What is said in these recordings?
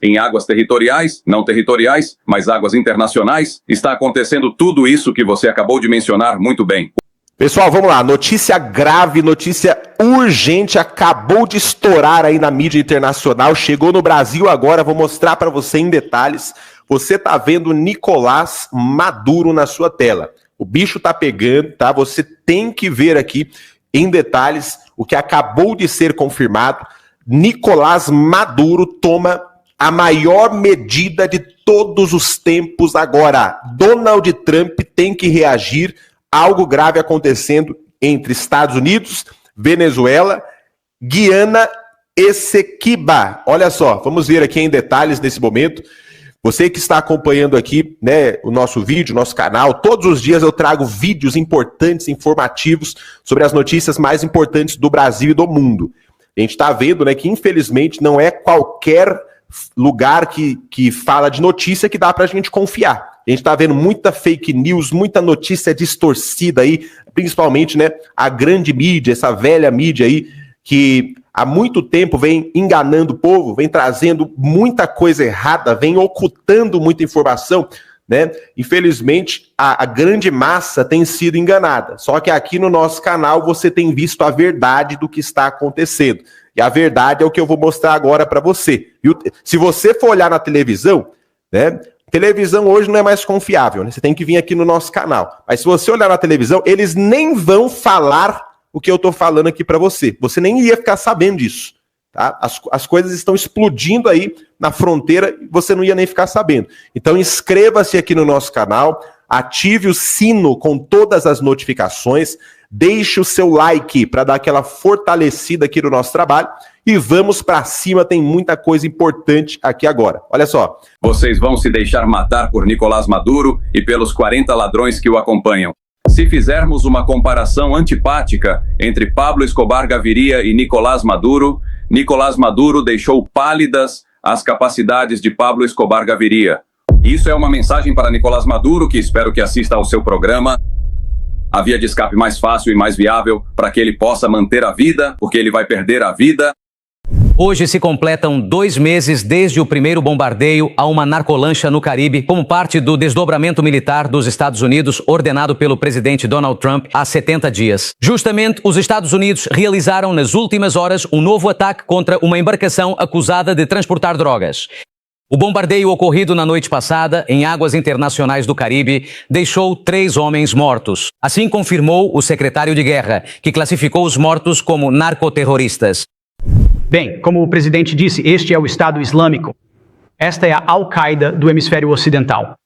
Em águas territoriais, não territoriais, mas águas internacionais, está acontecendo tudo isso que você acabou de mencionar muito bem. Pessoal, vamos lá. Notícia grave, notícia urgente, acabou de estourar aí na mídia internacional, chegou no Brasil agora, vou mostrar para você em detalhes. Você tá vendo Nicolás Maduro na sua tela. O bicho tá pegando, tá? Você tem que ver aqui em detalhes o que acabou de ser confirmado. Nicolás Maduro toma a maior medida de todos os tempos agora. Donald Trump tem que reagir. Algo grave acontecendo entre Estados Unidos, Venezuela, Guiana e Essequiba. Olha só, vamos ver aqui em detalhes nesse momento. Você que está acompanhando aqui, né, o nosso vídeo, nosso canal, todos os dias eu trago vídeos importantes, informativos sobre as notícias mais importantes do Brasil e do mundo. A gente está vendo, né, que infelizmente não é qualquer lugar que fala de notícia que dá para a gente confiar. A gente está vendo muita fake news, muita notícia distorcida aí, principalmente, né, a grande mídia, essa velha mídia aí, que há muito tempo vem enganando o povo, vem trazendo muita coisa errada, vem ocultando muita informação, né? Infelizmente, a grande massa tem sido enganada. Só que aqui no nosso canal você tem visto a verdade do que está acontecendo. E a verdade é o que eu vou mostrar agora para você. Viu? Se você for olhar na televisão, né? Televisão hoje não é mais confiável, né? Você tem que vir aqui no nosso canal. Mas se você olhar na televisão, eles nem vão falar o que eu tô falando aqui para você. Você nem ia ficar sabendo disso, tá? As coisas estão explodindo aí na fronteira e você não ia nem ficar sabendo. Então inscreva-se aqui no nosso canal, ative o sino com todas as notificações, deixe o seu like para dar aquela fortalecida aqui no nosso trabalho e vamos para cima, tem muita coisa importante aqui agora. Olha só. Vocês vão se deixar matar por Nicolás Maduro e pelos 40 ladrões que o acompanham. Se fizermos uma comparação antipática entre Pablo Escobar Gaviria e Nicolás Maduro deixou pálidas as capacidades de Pablo Escobar Gaviria. Isso é uma mensagem para Nicolás Maduro, que espero que assista ao seu programa. A via de escape mais fácil e mais viável para que ele possa manter a vida, porque ele vai perder a vida. Hoje se completam 2 meses desde o primeiro bombardeio a uma narcolancha no Caribe, como parte do desdobramento militar dos Estados Unidos ordenado pelo presidente Donald Trump há 70 dias. Justamente, os Estados Unidos realizaram nas últimas horas um novo ataque contra uma embarcação acusada de transportar drogas. O bombardeio ocorrido na noite passada, em águas internacionais do Caribe, deixou 3 homens mortos. Assim confirmou o secretário de Guerra, que classificou os mortos como narcoterroristas. Bem, como o presidente disse, este é o Estado Islâmico. Esta é a Al-Qaeda do hemisfério ocidental.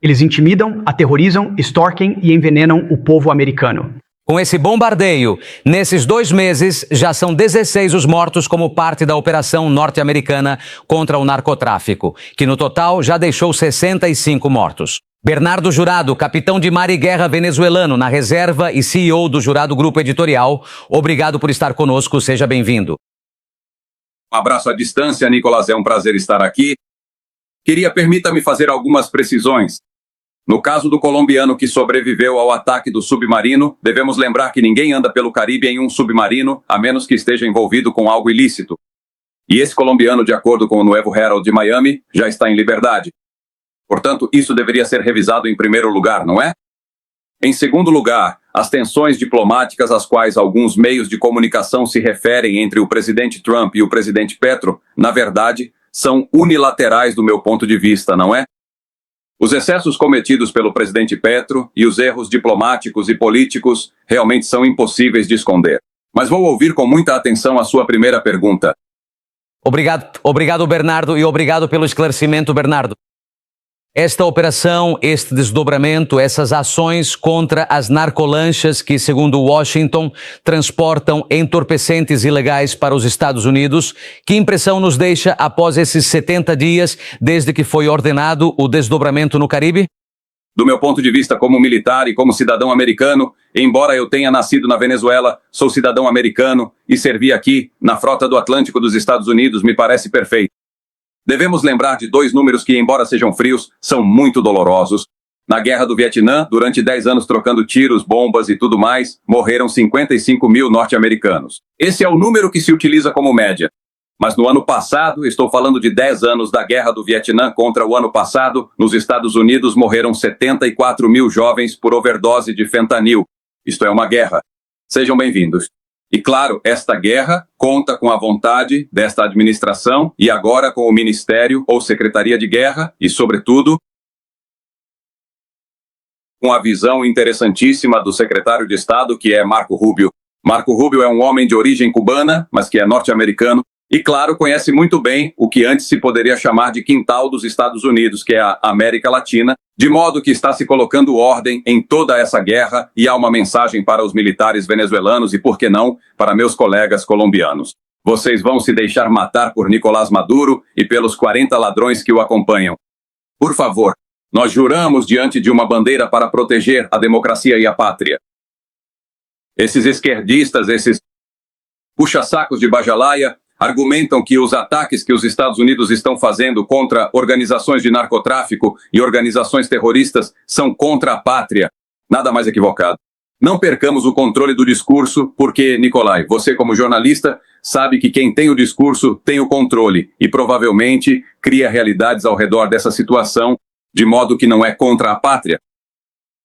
Eles intimidam, aterrorizam, extorquem e envenenam o povo americano. Com esse bombardeio, nesses 2 meses, já são 16 os mortos como parte da operação norte-americana contra o narcotráfico, que no total já deixou 65 mortos. Bernardo Jurado, capitão de mar e guerra venezuelano na reserva e CEO do Jurado Grupo Editorial, obrigado por estar conosco, seja bem-vindo. Um abraço à distância, Nicolás, é um prazer estar aqui. Permita-me fazer algumas precisões. No caso do colombiano que sobreviveu ao ataque do submarino, devemos lembrar que ninguém anda pelo Caribe em um submarino, a menos que esteja envolvido com algo ilícito. E esse colombiano, de acordo com o Nuevo Herald de Miami, já está em liberdade. Portanto, isso deveria ser revisado em primeiro lugar, não é? Em segundo lugar, as tensões diplomáticas às quais alguns meios de comunicação se referem entre o presidente Trump e o presidente Petro, na verdade, são unilaterais do meu ponto de vista, não é? Os excessos cometidos pelo presidente Petro e os erros diplomáticos e políticos realmente são impossíveis de esconder. Mas vou ouvir com muita atenção a sua primeira pergunta. Obrigado, Bernardo, e obrigado pelo esclarecimento, Bernardo. Esta operação, este desdobramento, essas ações contra as narcolanchas que, segundo Washington, transportam entorpecentes ilegais para os Estados Unidos, que impressão nos deixa após esses 70 dias desde que foi ordenado o desdobramento no Caribe? Do meu ponto de vista como militar e como cidadão americano, embora eu tenha nascido na Venezuela, sou cidadão americano e servi aqui, na frota do Atlântico dos Estados Unidos, me parece perfeito. Devemos lembrar de 2 números que, embora sejam frios, são muito dolorosos. Na Guerra do Vietnã, durante 10 anos trocando tiros, bombas e tudo mais, morreram 55 mil norte-americanos. Esse é o número que se utiliza como média. Mas no ano passado, estou falando de 10 anos da guerra do Vietnã contra o ano passado, nos Estados Unidos morreram 74 mil jovens por overdose de fentanil. Isto é uma guerra. Sejam bem-vindos. E claro, esta guerra conta com a vontade desta administração e agora com o Ministério ou Secretaria de Guerra e, sobretudo, com a visão interessantíssima do secretário de Estado, que é Marco Rubio. Marco Rubio é um homem de origem cubana, mas que é norte-americano, e, claro, conhece muito bem o que antes se poderia chamar de quintal dos Estados Unidos, que é a América Latina, de modo que está se colocando ordem em toda essa guerra e há uma mensagem para os militares venezuelanos e, por que não, para meus colegas colombianos. Vocês vão se deixar matar por Nicolás Maduro e pelos 40 ladrões que o acompanham. Por favor, nós juramos diante de uma bandeira para proteger a democracia e a pátria. Esses esquerdistas, esses puxa-sacos de Bajalaia, argumentam que os ataques que os Estados Unidos estão fazendo contra organizações de narcotráfico e organizações terroristas são contra a pátria. Nada mais equivocado. Não percamos o controle do discurso, porque, Nicolai, você como jornalista sabe que quem tem o discurso tem o controle e provavelmente cria realidades ao redor dessa situação, de modo que não é contra a pátria.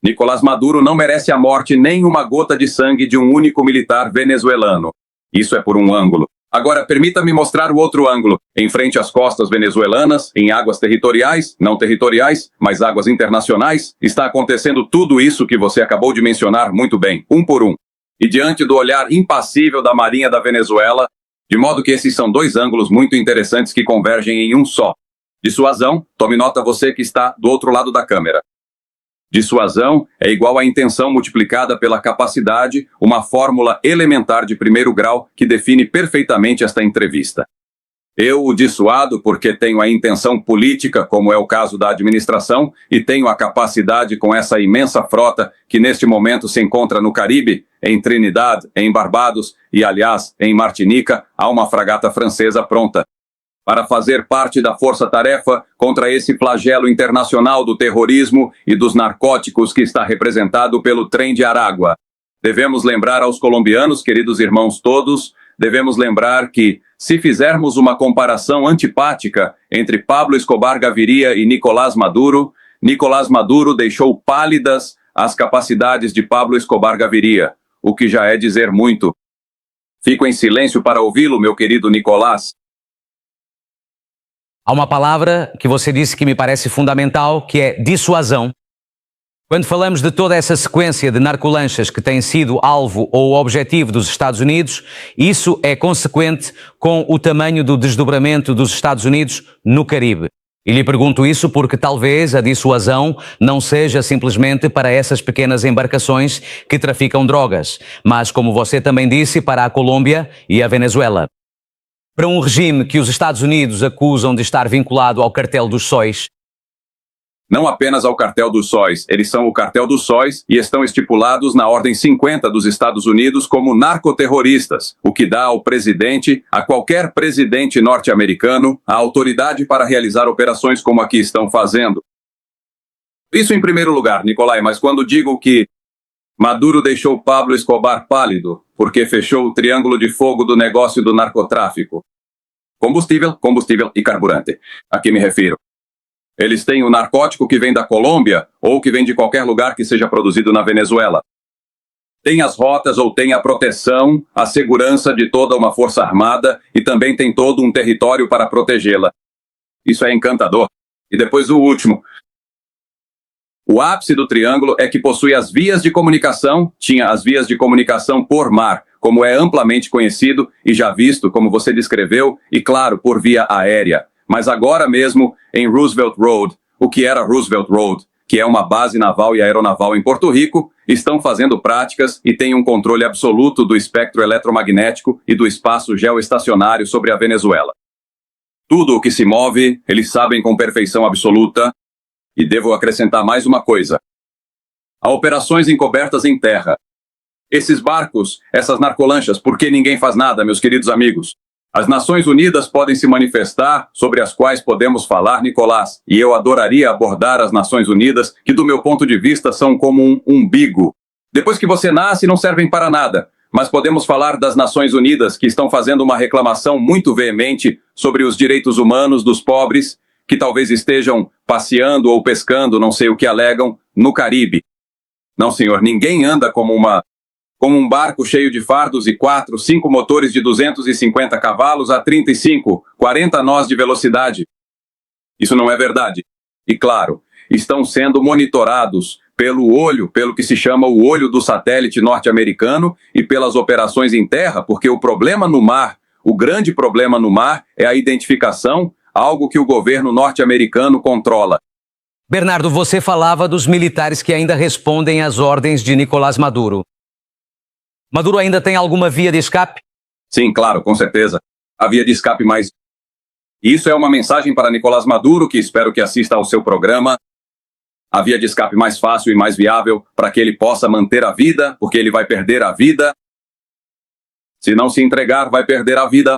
Nicolás Maduro não merece a morte nem uma gota de sangue de um único militar venezuelano. Isso é por um ângulo. Agora, permita-me mostrar o outro ângulo. Em frente às costas venezuelanas, em águas territoriais, não territoriais, mas águas internacionais, está acontecendo tudo isso que você acabou de mencionar muito bem, um por um. E diante do olhar impassível da Marinha da Venezuela, de modo que esses são dois ângulos muito interessantes que convergem em um só. Dissuasão, tome nota você que está do outro lado da câmera. Dissuasão é igual à intenção multiplicada pela capacidade, uma fórmula elementar de primeiro grau que define perfeitamente esta entrevista. Eu o dissuado porque tenho a intenção política, como é o caso da administração, e tenho a capacidade com essa imensa frota que neste momento se encontra no Caribe, em Trinidad, em Barbados e, aliás, em Martinica, há uma fragata francesa pronta para fazer parte da força-tarefa contra esse flagelo internacional do terrorismo e dos narcóticos que está representado pelo Trem de Aragua. Devemos lembrar aos colombianos, queridos irmãos todos, devemos lembrar que, se fizermos uma comparação antipática entre Pablo Escobar Gaviria e Nicolás Maduro deixou pálidas as capacidades de Pablo Escobar Gaviria, o que já é dizer muito. Fico em silêncio para ouvi-lo, meu querido Nicolás. Há uma palavra que você disse que me parece fundamental, que é dissuasão. Quando falamos de toda essa sequência de narcolanchas que tem sido alvo ou objetivo dos Estados Unidos, isso é consequente com o tamanho do desdobramento dos Estados Unidos no Caribe. E lhe pergunto isso porque talvez a dissuasão não seja simplesmente para essas pequenas embarcações que traficam drogas, mas, como você também disse, para a Colômbia e a Venezuela. Para um regime que os Estados Unidos acusam de estar vinculado ao cartel dos sóis. Não apenas ao cartel dos sóis, eles são o cartel dos sóis e estão estipulados na Ordem 50 dos Estados Unidos como narcoterroristas, o que dá ao presidente, a qualquer presidente norte-americano, a autoridade para realizar operações como aqui estão fazendo. Isso em primeiro lugar, Nicolai, mas quando digo que Maduro deixou Pablo Escobar pálido, porque fechou o triângulo de fogo do negócio do narcotráfico. Combustível, combustível e carburante. A que me refiro? Eles têm o narcótico que vem da Colômbia ou que vem de qualquer lugar que seja produzido na Venezuela. Tem as rotas ou tem a proteção, a segurança de toda uma força armada e também tem todo um território para protegê-la. Isso é encantador. E depois o último. O ápice do triângulo é que possui as vias de comunicação, tinha as vias de comunicação por mar, como é amplamente conhecido e já visto, como você descreveu, e claro, por via aérea. Mas agora mesmo, em Roosevelt Road, o que era Roosevelt Road, que é uma base naval e aeronaval em Porto Rico, estão fazendo práticas e têm um controle absoluto do espectro eletromagnético e do espaço geoestacionário sobre a Venezuela. Tudo o que se move, eles sabem com perfeição absoluta. E devo acrescentar mais uma coisa. Há operações encobertas em terra. Esses barcos, essas narcolanchas, por que ninguém faz nada, meus queridos amigos? As Nações Unidas podem se manifestar, sobre as quais podemos falar, Nicolás, e eu adoraria abordar as Nações Unidas, que do meu ponto de vista são como um umbigo. Depois que você nasce, não servem para nada. mas podemos falar das Nações Unidas, que estão fazendo uma reclamação muito veemente sobre os direitos humanos dos pobres, que talvez estejam passeando ou pescando, não sei o que alegam, no Caribe. Não, senhor, ninguém anda como um barco cheio de fardos e 4, 5 motores de 250 cavalos a 35, 40 nós de velocidade. Isso não é verdade. E claro, estão sendo monitorados pelo que se chama o olho do satélite norte-americano e pelas operações em terra, porque o problema no mar, o grande problema no mar é a identificação, algo que o governo norte-americano controla. Bernardo, você falava dos militares que ainda respondem às ordens de Nicolás Maduro. Maduro ainda tem alguma via de escape? Sim, claro, com certeza. A via de escape mais... Isso é uma mensagem para Nicolás Maduro, que espero que assista ao seu programa. A via de escape mais fácil e mais viável para que ele possa manter a vida, porque ele vai perder a vida. Se não se entregar, vai perder a vida.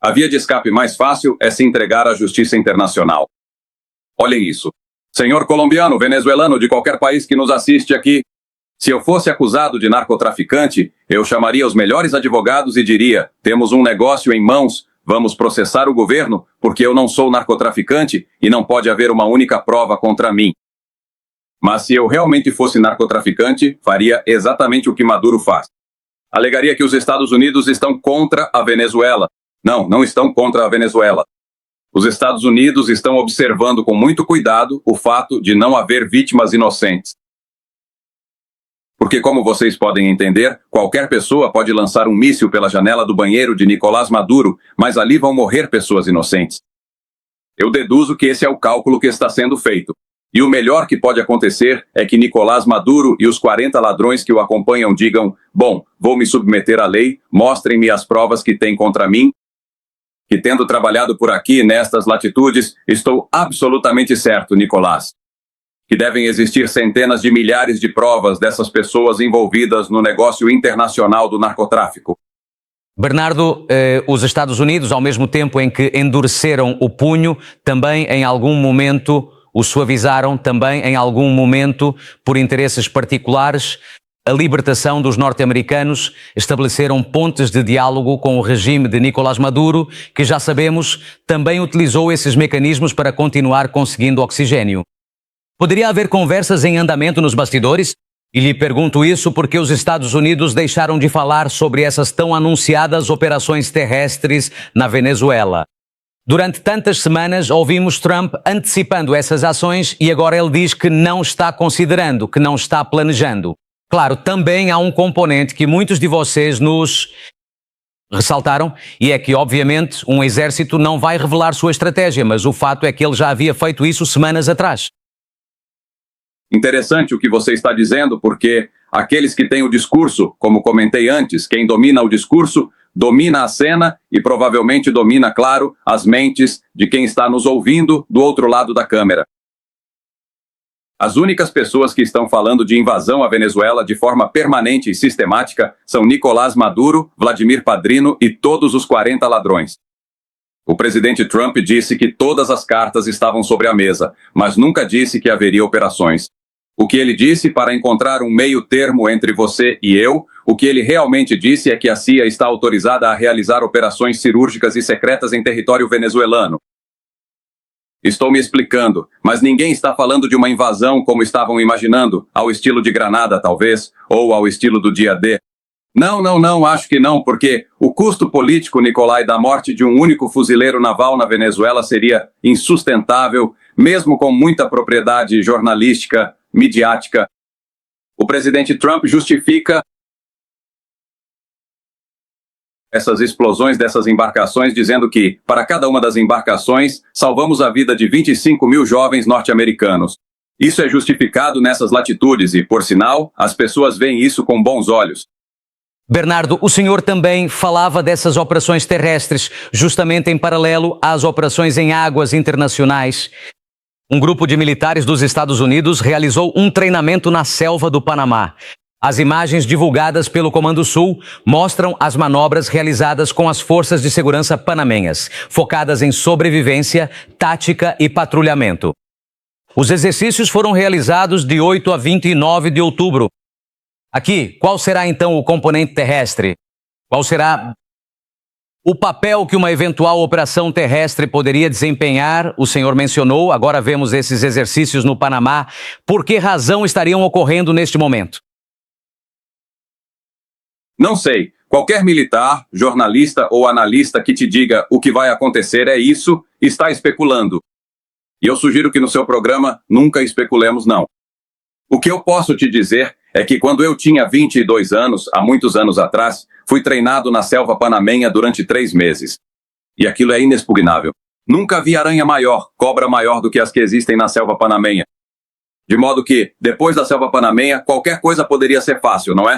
A via de escape mais fácil é se entregar à justiça internacional. Olhem isso. Senhor colombiano, venezuelano, de qualquer país que nos assiste aqui, se eu fosse acusado de narcotraficante, eu chamaria os melhores advogados e diria: temos um negócio em mãos, vamos processar o governo, porque eu não sou narcotraficante e não pode haver uma única prova contra mim. Mas se eu realmente fosse narcotraficante, faria exatamente o que Maduro faz. Alegaria que os Estados Unidos estão contra a Venezuela. Não, não estão contra a Venezuela. Os Estados Unidos estão observando com muito cuidado o fato de não haver vítimas inocentes. Porque, como vocês podem entender, qualquer pessoa pode lançar um míssil pela janela do banheiro de Nicolás Maduro, mas ali vão morrer pessoas inocentes. Eu deduzo que esse é o cálculo que está sendo feito. E o melhor que pode acontecer é que Nicolás Maduro e os 40 ladrões que o acompanham digam: bom, vou me submeter à lei, mostrem-me as provas que têm contra mim, que tendo trabalhado por aqui, nestas latitudes, estou absolutamente certo, Nicolás, que devem existir centenas de milhares de provas dessas pessoas envolvidas no negócio internacional do narcotráfico. Bernardo, os Estados Unidos, ao mesmo tempo em que endureceram o punho, também em algum momento o suavizaram, também em algum momento, por interesses particulares, a libertação dos norte-americanos, estabeleceram pontes de diálogo com o regime de Nicolás Maduro, que já sabemos também utilizou esses mecanismos para continuar conseguindo oxigênio. Poderia haver conversas em andamento nos bastidores? E lhe pergunto isso porque os Estados Unidos deixaram de falar sobre essas tão anunciadas operações terrestres na Venezuela. Durante tantas semanas ouvimos Trump antecipando essas ações e agora ele diz que não está considerando, que não está planejando. Claro, também há um componente que muitos de vocês nos ressaltaram e é que, obviamente, um exército não vai revelar sua estratégia, mas o fato é que ele já havia feito isso semanas atrás. Interessante o que você está dizendo, porque aqueles que têm o discurso, como comentei antes, quem domina o discurso, domina a cena e provavelmente domina, claro, as mentes de quem está nos ouvindo do outro lado da câmera. As únicas pessoas que estão falando de invasão à Venezuela de forma permanente e sistemática são Nicolás Maduro, Vladimir Padrino e todos os 40 ladrões. O presidente Trump disse que todas as cartas estavam sobre a mesa, mas nunca disse que haveria operações. O que ele disse para encontrar um meio termo entre você e eu, o que ele realmente disse é que a CIA está autorizada a realizar operações cirúrgicas e secretas em território venezuelano. Estou me explicando, mas ninguém está falando de uma invasão como estavam imaginando, ao estilo de Granada talvez, ou ao estilo do dia D. Não, acho que não, porque o custo político, Nicolai, da morte de um único fuzileiro naval na Venezuela seria insustentável, mesmo com muita propriedade jornalística, midiática. O presidente Trump justifica essas explosões dessas embarcações dizendo que, para cada uma das embarcações, salvamos a vida de 25 mil jovens norte-americanos. Isso é justificado nessas latitudes e, por sinal, as pessoas veem isso com bons olhos. Bernardo, o senhor também falava dessas operações terrestres, justamente em paralelo às operações em águas internacionais. Um grupo de militares dos Estados Unidos realizou um treinamento na selva do Panamá. As imagens divulgadas pelo Comando Sul mostram as manobras realizadas com as forças de segurança panamenhas, focadas em sobrevivência, tática e patrulhamento. Os exercícios foram realizados de 8 a 29 de outubro. Aqui, qual será então o componente terrestre? Qual será o papel que uma eventual operação terrestre poderia desempenhar? O senhor mencionou, agora vemos esses exercícios no Panamá. Por que razão estariam ocorrendo neste momento? Não sei. Qualquer militar, jornalista ou analista que te diga o que vai acontecer é isso, está especulando. E eu sugiro que no seu programa nunca especulemos, não. O que eu posso te dizer é que quando eu tinha 22 anos, há muitos anos atrás, fui treinado na selva panamenha durante 3 meses. E aquilo é inexpugnável. Nunca vi aranha maior, cobra maior do que as que existem na selva panamenha. De modo que, depois da selva panamenha, qualquer coisa poderia ser fácil, não é?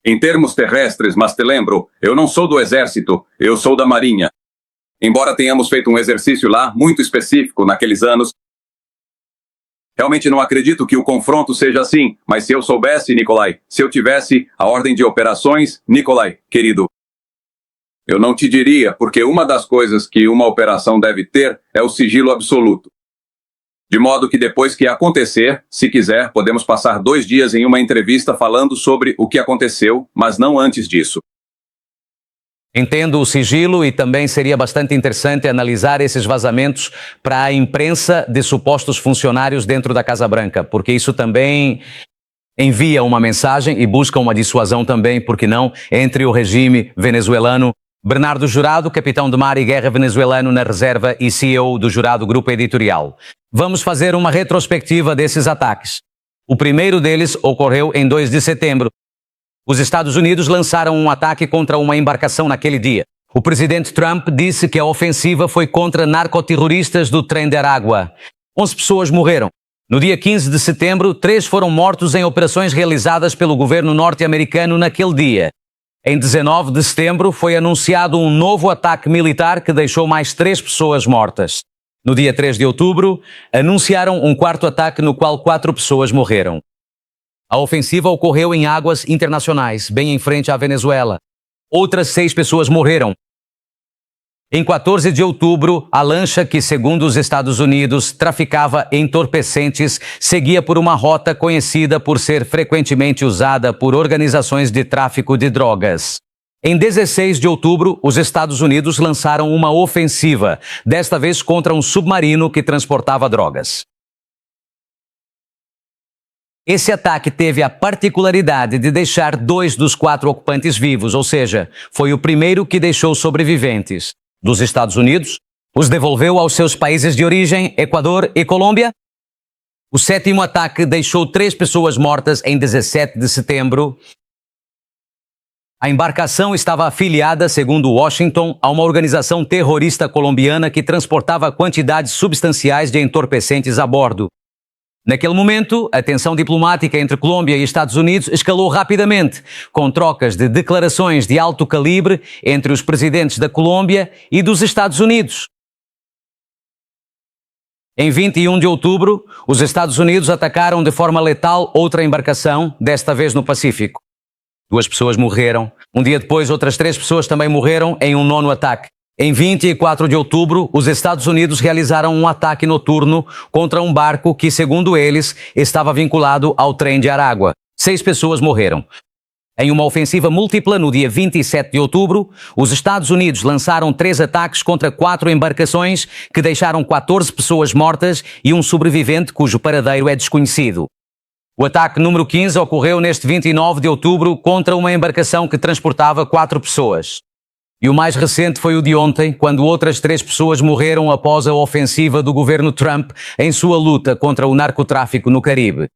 Em termos terrestres, mas te lembro, eu não sou do exército, eu sou da marinha. Embora tenhamos feito um exercício lá, muito específico, naqueles anos, realmente não acredito que o confronto seja assim, mas se eu soubesse, Nikolai, se eu tivesse a ordem de operações, Nikolai, querido, eu não te diria, porque uma das coisas que uma operação deve ter é o sigilo absoluto. De modo que depois que acontecer, se quiser, podemos passar 2 dias em uma entrevista falando sobre o que aconteceu, mas não antes disso. Entendo o sigilo e também seria bastante interessante analisar esses vazamentos para a imprensa de supostos funcionários dentro da Casa Branca, porque isso também envia uma mensagem e busca uma dissuasão também, por que não, entre o regime venezuelano. Bernardo Jurado, capitão de mar e guerra venezuelano na reserva e CEO do Jurado Grupo Editorial. Vamos fazer uma retrospectiva desses ataques. O primeiro deles ocorreu em 2 de setembro. Os Estados Unidos lançaram um ataque contra uma embarcação naquele dia. O presidente Trump disse que a ofensiva foi contra narcoterroristas do Trem de Aragua. 11 pessoas morreram. No dia 15 de setembro, 3 foram mortos em operações realizadas pelo governo norte-americano naquele dia. Em 19 de setembro, foi anunciado um novo ataque militar que deixou mais 3 pessoas mortas. No dia 3 de outubro, anunciaram um 4º ataque no qual 4 pessoas morreram. A ofensiva ocorreu em águas internacionais, bem em frente à Venezuela. Outras 6 pessoas morreram. Em 14 de outubro, a lancha que, segundo os Estados Unidos, traficava entorpecentes, seguia por uma rota conhecida por ser frequentemente usada por organizações de tráfico de drogas. Em 16 de outubro, os Estados Unidos lançaram uma ofensiva, desta vez contra um submarino que transportava drogas. Esse ataque teve a particularidade de deixar 2 dos 4 ocupantes vivos, ou seja, foi o primeiro que deixou sobreviventes. Dos Estados Unidos, os devolveu aos seus países de origem, Equador e Colômbia. O 7º ataque deixou 3 pessoas mortas em 17 de setembro. A embarcação estava afiliada, segundo Washington, a uma organização terrorista colombiana que transportava quantidades substanciais de entorpecentes a bordo. Naquele momento, a tensão diplomática entre Colômbia e Estados Unidos escalou rapidamente, com trocas de declarações de alto calibre entre os presidentes da Colômbia e dos Estados Unidos. Em 21 de outubro, os Estados Unidos atacaram de forma letal outra embarcação, desta vez no Pacífico. 2 pessoas morreram. Um dia depois, outras 3 pessoas também morreram em um 9º ataque. Em 24 de outubro, os Estados Unidos realizaram um ataque noturno contra um barco que, segundo eles, estava vinculado ao Trem de Aragua. 6 pessoas morreram. Em uma ofensiva múltipla, no dia 27 de outubro, os Estados Unidos lançaram 3 ataques contra 4 embarcações que deixaram 14 pessoas mortas e um sobrevivente cujo paradeiro é desconhecido. O ataque número 15 ocorreu neste 29 de outubro contra uma embarcação que transportava 4 pessoas. E o mais recente foi o de ontem, quando outras 3 pessoas morreram após a ofensiva do governo Trump em sua luta contra o narcotráfico no Caribe.